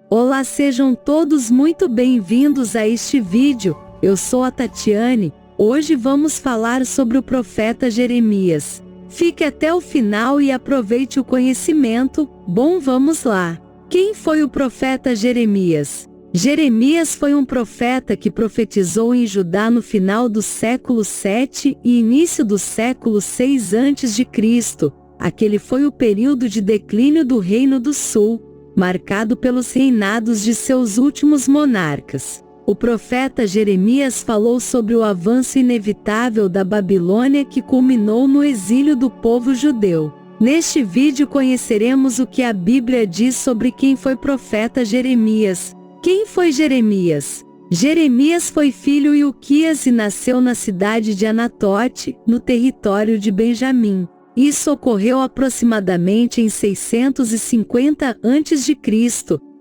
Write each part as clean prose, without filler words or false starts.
Olá, sejam todos muito bem-vindos a este vídeo. Eu sou a Tatiane. Hoje vamos falar sobre o profeta Jeremias. Fique até o final e aproveite o conhecimento. Bom, vamos lá. Quem foi o profeta Jeremias? Jeremias foi um profeta que profetizou em Judá no final do século 7 e início do século 6 a.C. Aquele foi o período de declínio do Reino do Sul, marcado pelos reinados de seus últimos monarcas. O profeta Jeremias falou sobre o avanço inevitável da Babilônia que culminou no exílio do povo judeu. Neste vídeo conheceremos o que a Bíblia diz sobre quem foi profeta Jeremias. Quem foi Jeremias? Jeremias foi filho de Ilquias e nasceu na cidade de Anatote, no território de Benjamim. Isso ocorreu aproximadamente em 650 a.C.,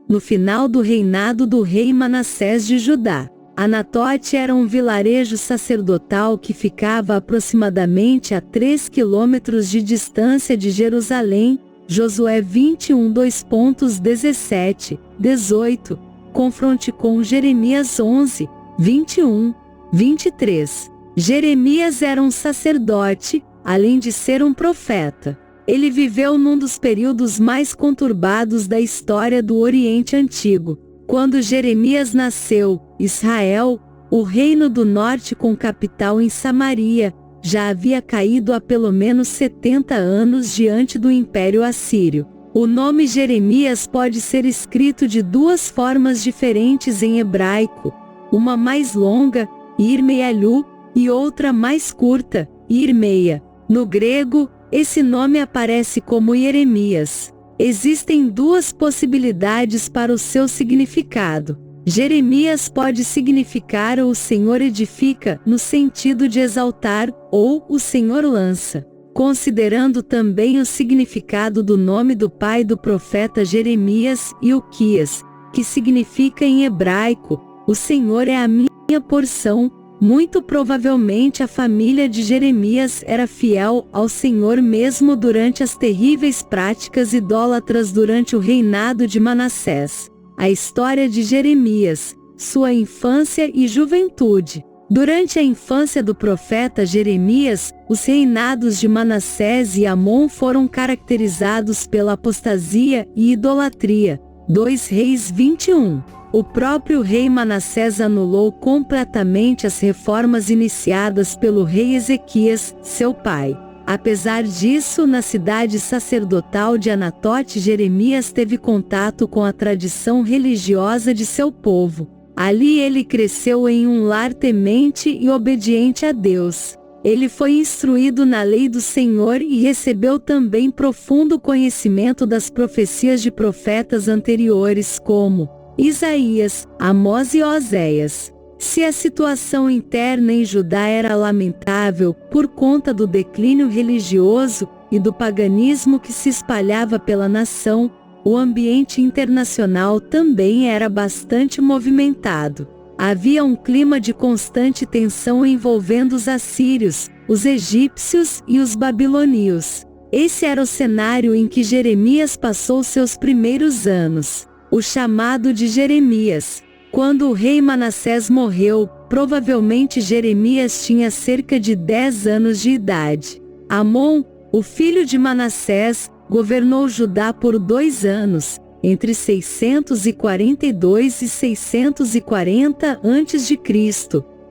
no final do reinado do rei Manassés de Judá. Anatote era um vilarejo sacerdotal que ficava aproximadamente a 3 quilômetros de distância de Jerusalém. Josué 21, 2.17, 18, confronte com Jeremias 11, 21, 23. Jeremias era um sacerdote, além de ser um profeta. Ele viveu num dos períodos mais conturbados da história do Oriente Antigo. Quando Jeremias nasceu, Israel, o reino do norte com capital em Samaria, já havia caído há pelo menos 70 anos diante do Império Assírio. O nome Jeremias pode ser escrito de duas formas diferentes em hebraico, uma mais longa, Irmeialu, e outra mais curta, Irmeia. No grego, esse nome aparece como Jeremias. Existem duas possibilidades para o seu significado. Jeremias pode significar o Senhor edifica, no sentido de exaltar, ou o Senhor lança. Considerando também o significado do nome do pai do profeta Jeremias, Ilquias, que significa em hebraico, o Senhor é a minha porção. Muito provavelmente a família de Jeremias era fiel ao Senhor mesmo durante as terríveis práticas idólatras durante o reinado de Manassés. A história de Jeremias, sua infância e juventude. Durante a infância do profeta Jeremias, os reinados de Manassés e Amon foram caracterizados pela apostasia e idolatria. 2 Reis 21. O próprio rei Manassés anulou completamente as reformas iniciadas pelo rei Ezequias, seu pai. Apesar disso, na cidade sacerdotal de Anatote, Jeremias teve contato com a tradição religiosa de seu povo. Ali ele cresceu em um lar temente e obediente a Deus. Ele foi instruído na lei do Senhor e recebeu também profundo conhecimento das profecias de profetas anteriores como Isaías, Amós e Oséias. Se a situação interna em Judá era lamentável por conta do declínio religioso e do paganismo que se espalhava pela nação, o ambiente internacional também era bastante movimentado. Havia um clima de constante tensão envolvendo os assírios, os egípcios e os babilônios. Esse era o cenário em que Jeremias passou seus primeiros anos. O chamado de Jeremias. Quando o rei Manassés morreu, provavelmente Jeremias tinha cerca de 10 anos de idade. Amon, o filho de Manassés, governou Judá por 2 anos, entre 642 e 640 a.C.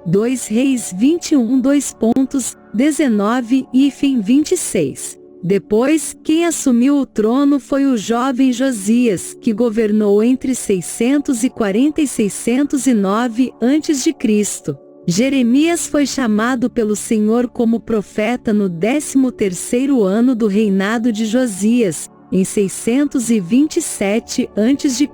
2 Reis 21, 2.19 e 26. Depois, quem assumiu o trono foi o jovem Josias, que governou entre 640 e 609 a.C. Jeremias foi chamado pelo Senhor como profeta no 13º ano do reinado de Josias, em 627 a.C.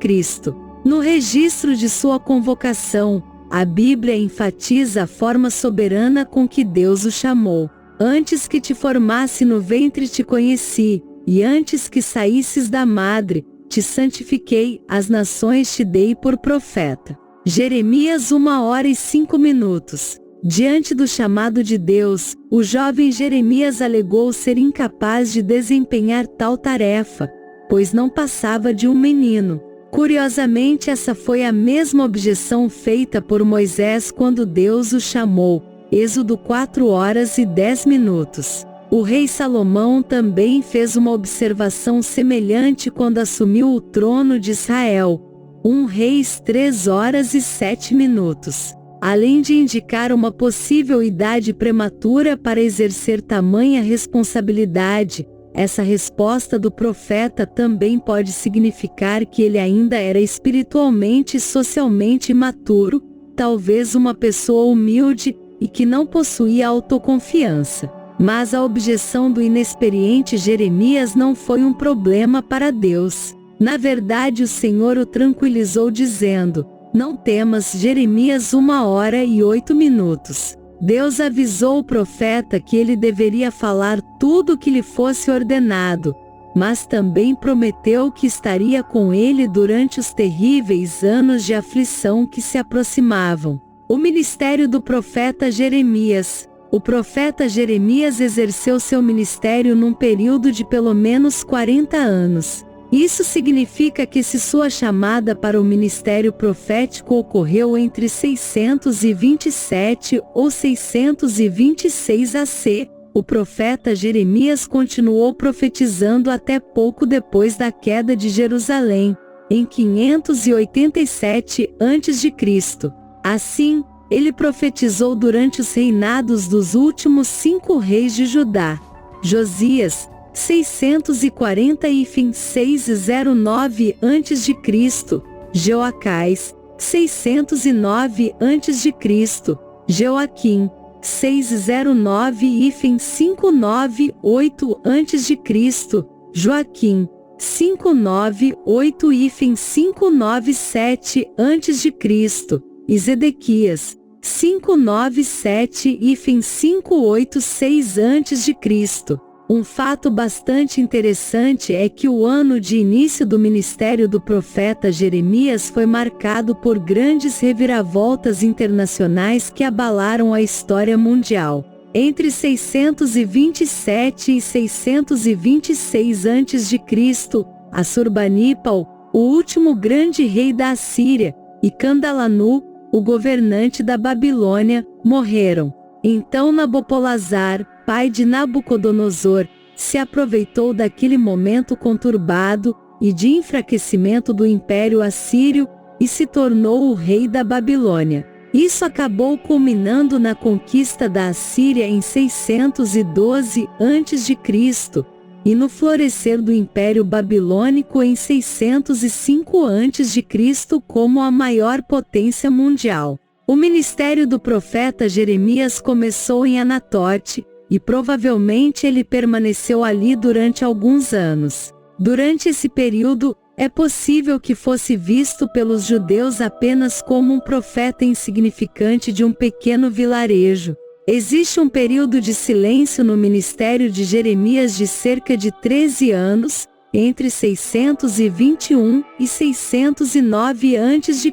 No registro de sua convocação, a Bíblia enfatiza a forma soberana com que Deus o chamou. Antes que te formasse no ventre te conheci, e antes que saísses da madre, te santifiquei, as nações te dei por profeta. Jeremias 1h05. Diante do chamado de Deus, o jovem Jeremias alegou ser incapaz de desempenhar tal tarefa, pois não passava de um menino. Curiosamente, essa foi a mesma objeção feita por Moisés quando Deus o chamou. Êxodo 4h10. O rei Salomão também fez uma observação semelhante quando assumiu o trono de Israel. 1 Reis 3h07. Além de indicar uma possível idade prematura para exercer tamanha responsabilidade, essa resposta do profeta também pode significar que ele ainda era espiritualmente e socialmente imaturo, talvez uma pessoa humilde e que não possuía autoconfiança. Mas a objeção do inexperiente Jeremias não foi um problema para Deus. Na verdade, o Senhor o tranquilizou dizendo: "Não temas, Jeremias, 1h08. Deus avisou o profeta que ele deveria falar tudo o que lhe fosse ordenado, mas também prometeu que estaria com ele durante os terríveis anos de aflição que se aproximavam. O ministério do profeta Jeremias. O profeta Jeremias exerceu seu ministério num período de pelo menos 40 anos. Isso significa que se sua chamada para o ministério profético ocorreu entre 627 ou 626 AC, o profeta Jeremias continuou profetizando até pouco depois da queda de Jerusalém, em 587 a.C. Assim, ele profetizou durante os reinados dos últimos 5 reis de Judá: Josias, 640 a.C., Jeoacás, 609 a.C., Joaquim, 609-598 a.C., Joaquim, 598-597 a.C., e Zedequias, 597-586 a.C. Um fato bastante interessante é que o ano de início do ministério do profeta Jeremias foi marcado por grandes reviravoltas internacionais que abalaram a história mundial. Entre 627 e 626 a.C., Assurbanipal, o último grande rei da Assíria, e Candalanu, o governante da Babilônia, morreram. Então Nabopolassar, pai de Nabucodonosor, se aproveitou daquele momento conturbado e de enfraquecimento do Império Assírio e se tornou o rei da Babilônia. Isso acabou culminando na conquista da Assíria em 612 a.C. e no florescer do Império Babilônico em 605 a.C. como a maior potência mundial. O ministério do profeta Jeremias começou em Anatote, e provavelmente ele permaneceu ali durante alguns anos. Durante esse período, é possível que fosse visto pelos judeus apenas como um profeta insignificante de um pequeno vilarejo. Existe um período de silêncio no ministério de Jeremias de cerca de 13 anos, entre 621 e 609 a.C.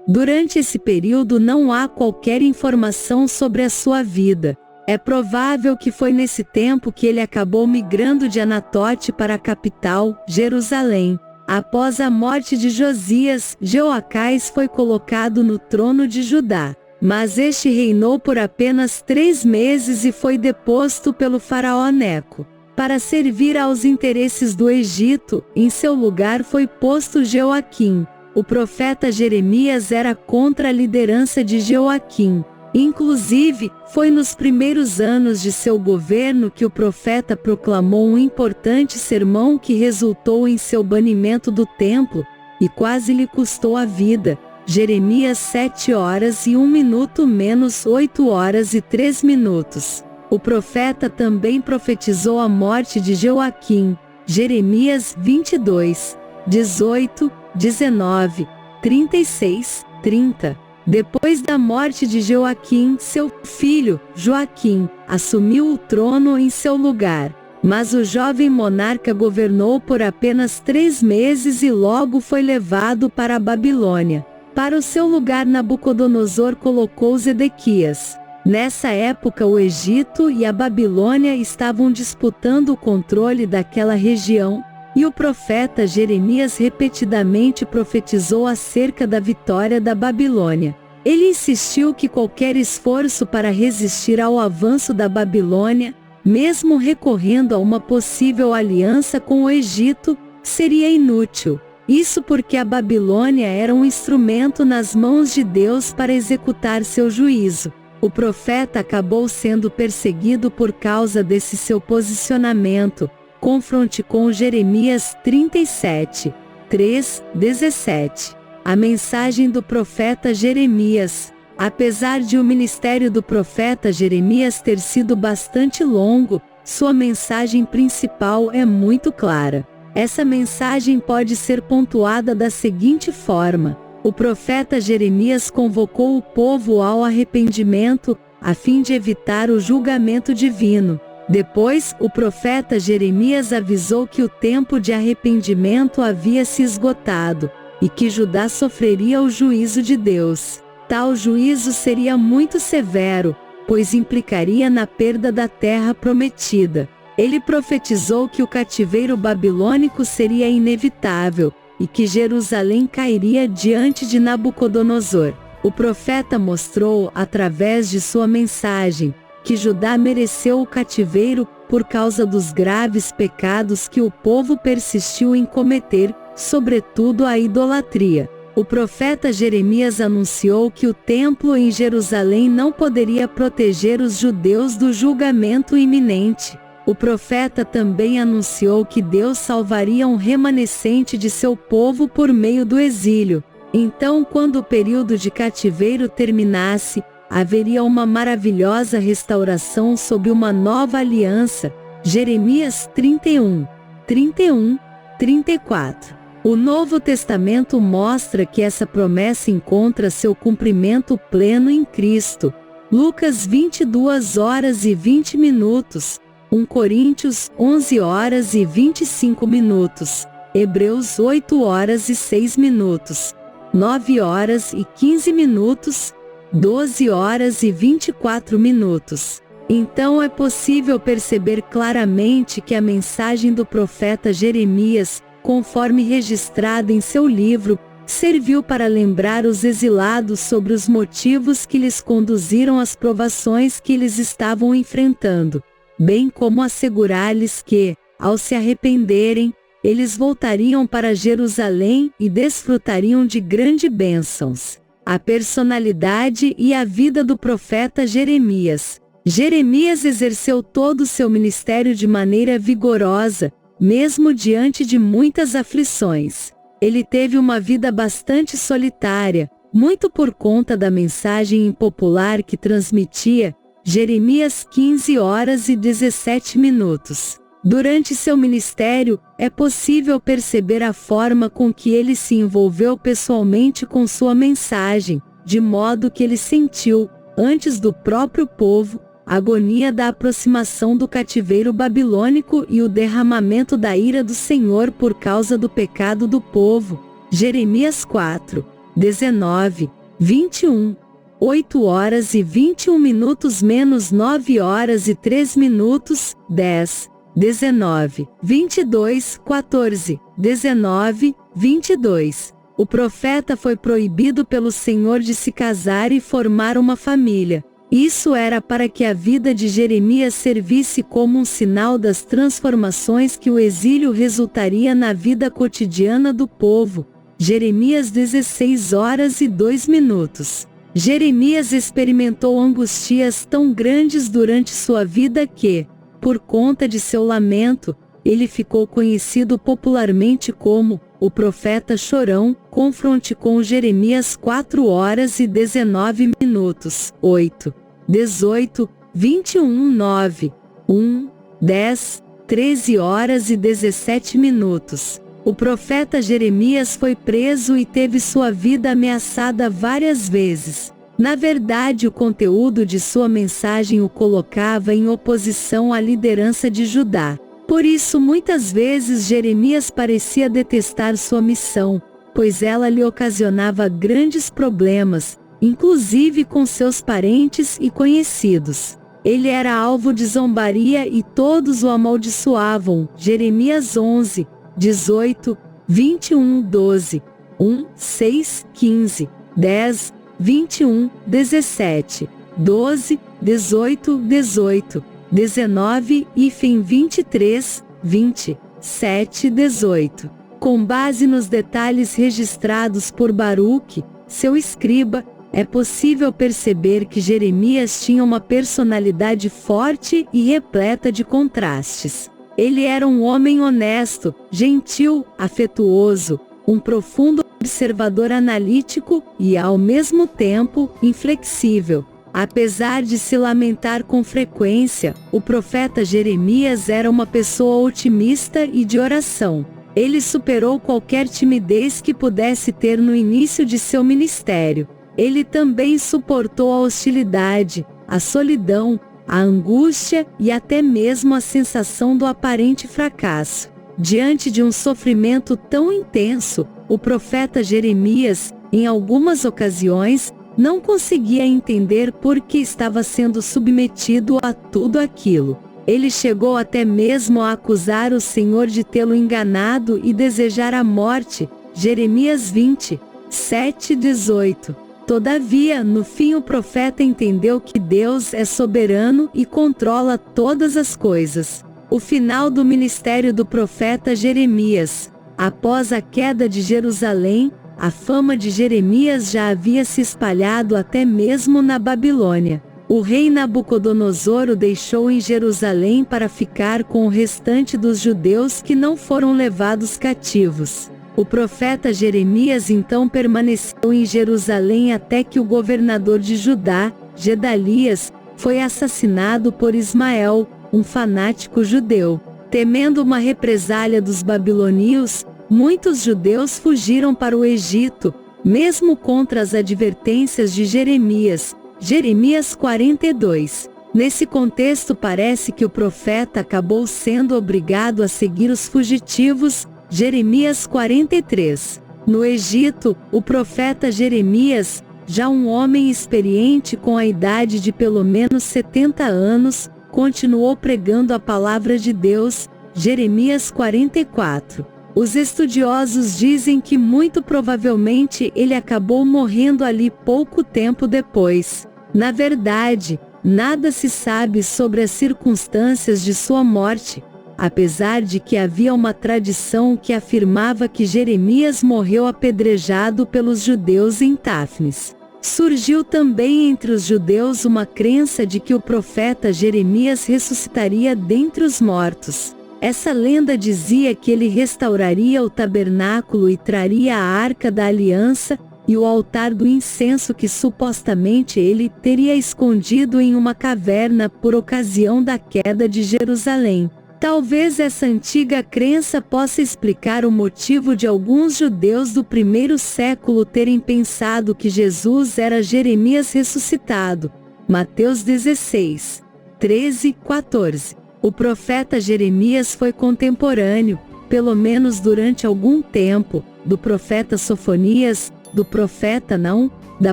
Durante esse período não há qualquer informação sobre a sua vida. É provável que foi nesse tempo que ele acabou migrando de Anatote para a capital, Jerusalém. Após a morte de Josias, Jeoacás foi colocado no trono de Judá. Mas este reinou por apenas 3 meses e foi deposto pelo faraó Neco. Para servir aos interesses do Egito, em seu lugar foi posto Jeoaquim. O profeta Jeremias era contra a liderança de Jeoaquim. Inclusive, foi nos primeiros anos de seu governo que o profeta proclamou um importante sermão que resultou em seu banimento do templo, e quase lhe custou a vida. Jeremias 7h01 - 8h03. O profeta também profetizou a morte de Jeoaquim. Jeremias 22, 18, 19, 36, 30. Depois da morte de Jeoaquim, seu filho, Joaquim, assumiu o trono em seu lugar. Mas o jovem monarca governou por apenas 3 meses e logo foi levado para a Babilônia. Para o seu lugar, Nabucodonosor colocou Zedequias. Nessa época, o Egito e a Babilônia estavam disputando o controle daquela região, E o profeta Jeremias repetidamente profetizou acerca da vitória da Babilônia. Ele insistiu que qualquer esforço para resistir ao avanço da Babilônia, mesmo recorrendo a uma possível aliança com o Egito, seria inútil. Isso porque a Babilônia era um instrumento nas mãos de Deus para executar seu juízo. O profeta acabou sendo perseguido por causa desse seu posicionamento. Confronte com Jeremias 37, 3, 17. A mensagem do profeta Jeremias. Apesar de o ministério do profeta Jeremias ter sido bastante longo, sua mensagem principal é muito clara. Essa mensagem pode ser pontuada da seguinte forma: o profeta Jeremias convocou o povo ao arrependimento, a fim de evitar o julgamento divino. Depois, o profeta Jeremias avisou que o tempo de arrependimento havia se esgotado, e que Judá sofreria o juízo de Deus. Tal juízo seria muito severo, pois implicaria na perda da terra prometida. Ele profetizou que o cativeiro babilônico seria inevitável, e que Jerusalém cairia diante de Nabucodonosor. O profeta mostrou, através de sua mensagem, que Judá mereceu o cativeiro por causa dos graves pecados que o povo persistiu em cometer, sobretudo a idolatria. O profeta Jeremias anunciou que o templo em Jerusalém não poderia proteger os judeus do julgamento iminente. O profeta também anunciou que Deus salvaria um remanescente de seu povo por meio do exílio. Então, quando o período de cativeiro terminasse, haveria uma maravilhosa restauração sob uma nova aliança. Jeremias 31, 31, 34. O Novo Testamento mostra que essa promessa encontra seu cumprimento pleno em Cristo. Lucas 22 horas e 20 minutos. 1 Coríntios 11 horas e 25 minutos. Hebreus 8 horas e 6 minutos. 9 horas e 15 minutos. 12 horas e 24 minutos. Então é possível perceber claramente que a mensagem do profeta Jeremias, conforme registrada em seu livro, serviu para lembrar os exilados sobre os motivos que lhes conduziram às provações que eles estavam enfrentando, bem como assegurar-lhes que, ao se arrependerem, eles voltariam para Jerusalém e desfrutariam de grandes bênçãos. A personalidade e a vida do profeta Jeremias. Jeremias exerceu todo o seu ministério de maneira vigorosa, mesmo diante de muitas aflições. Ele teve uma vida bastante solitária, muito por conta da mensagem impopular que transmitia. Jeremias 15 horas e 17 minutos. Durante seu ministério, é possível perceber a forma com que ele se envolveu pessoalmente com sua mensagem, de modo que ele sentiu, antes do próprio povo, a agonia da aproximação do cativeiro babilônico e o derramamento da ira do Senhor por causa do pecado do povo. Jeremias 4, 19, 21. 8 horas e 21 minutos menos 9 horas e 3 minutos, 10, 19, 22, 14, 19, 22. O profeta foi proibido pelo Senhor de se casar e formar uma família. Isso era para que a vida de Jeremias servisse como um sinal das transformações que o exílio resultaria na vida cotidiana do povo. Jeremias 16 horas e 2 minutos. Jeremias experimentou angustias tão grandes durante sua vida que, por conta de seu lamento, ele ficou conhecido popularmente como o profeta chorão. Confronte com Jeremias 4 horas e 19 minutos. 8, 18, 21, 9, 1, 10, 13 horas e 17 minutos. O profeta Jeremias foi preso e teve sua vida ameaçada várias vezes. Na verdade, o conteúdo de sua mensagem o colocava em oposição à liderança de Judá. Por isso, muitas vezes Jeremias parecia detestar sua missão, pois ela lhe ocasionava grandes problemas, inclusive com seus parentes e conhecidos. Ele era alvo de zombaria e todos o amaldiçoavam. Jeremias 11, 18, 21, 12, 1, 6, 15, 10, 21, 17, 12, 18, 18, 19 e fim 23, 20, 7, 18. Com base nos detalhes registrados por Baruque, seu escriba, é possível perceber que Jeremias tinha uma personalidade forte e repleta de contrastes. Ele era um homem honesto, gentil, afetuoso, um profundo observador analítico e, ao mesmo tempo, inflexível. Apesar de se lamentar com frequência, o profeta Jeremias era uma pessoa otimista e de oração. Ele superou qualquer timidez que pudesse ter no início de seu ministério. Ele também suportou a hostilidade, a solidão, a angústia e até mesmo a sensação do aparente fracasso. Diante de um sofrimento tão intenso, o profeta Jeremias, em algumas ocasiões, não conseguia entender por que estava sendo submetido a tudo aquilo. Ele chegou até mesmo a acusar o Senhor de tê-lo enganado e desejar a morte. Jeremias 20, 7, 18. Todavia, no fim o profeta entendeu que Deus é soberano e controla todas as coisas. O final do ministério do profeta Jeremias. Após a queda de Jerusalém, a fama de Jeremias já havia se espalhado até mesmo na Babilônia. O rei Nabucodonosor o deixou em Jerusalém para ficar com o restante dos judeus que não foram levados cativos. O profeta Jeremias então permaneceu em Jerusalém até que o governador de Judá, Gedalias, foi assassinado por Ismael, um fanático judeu. Temendo uma represália dos babilônios, muitos judeus fugiram para o Egito, mesmo contra as advertências de Jeremias. Jeremias 42. Nesse contexto parece que o profeta acabou sendo obrigado a seguir os fugitivos. Jeremias 43. No Egito, o profeta Jeremias, já um homem experiente com a idade de pelo menos 70 anos, continuou pregando a palavra de Deus. Jeremias 44. Os estudiosos dizem que muito provavelmente ele acabou morrendo ali pouco tempo depois. Na verdade, nada se sabe sobre as circunstâncias de sua morte, apesar de que havia uma tradição que afirmava que Jeremias morreu apedrejado pelos judeus em Táfnis. Surgiu também entre os judeus uma crença de que o profeta Jeremias ressuscitaria dentre os mortos. Essa lenda dizia que ele restauraria o tabernáculo e traria a arca da aliança e o altar do incenso que supostamente ele teria escondido em uma caverna por ocasião da queda de Jerusalém. Talvez essa antiga crença possa explicar o motivo de alguns judeus do primeiro século terem pensado que Jesus era Jeremias ressuscitado. Mateus 16, 13, 14. O profeta Jeremias foi contemporâneo, pelo menos durante algum tempo, do profeta Sofonias, do profeta Naum, da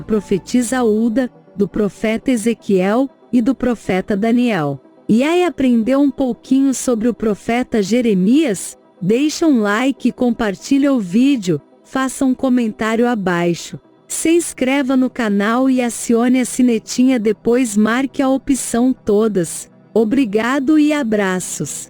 profetisa Ulda, do profeta Ezequiel e do profeta Daniel. E aí aprendeu um pouquinho sobre o profeta Jeremias? Deixa um like e compartilha o vídeo, faça um comentário abaixo. Se inscreva no canal e acione a sinetinha, depois marque a opção todas. Obrigado e abraços.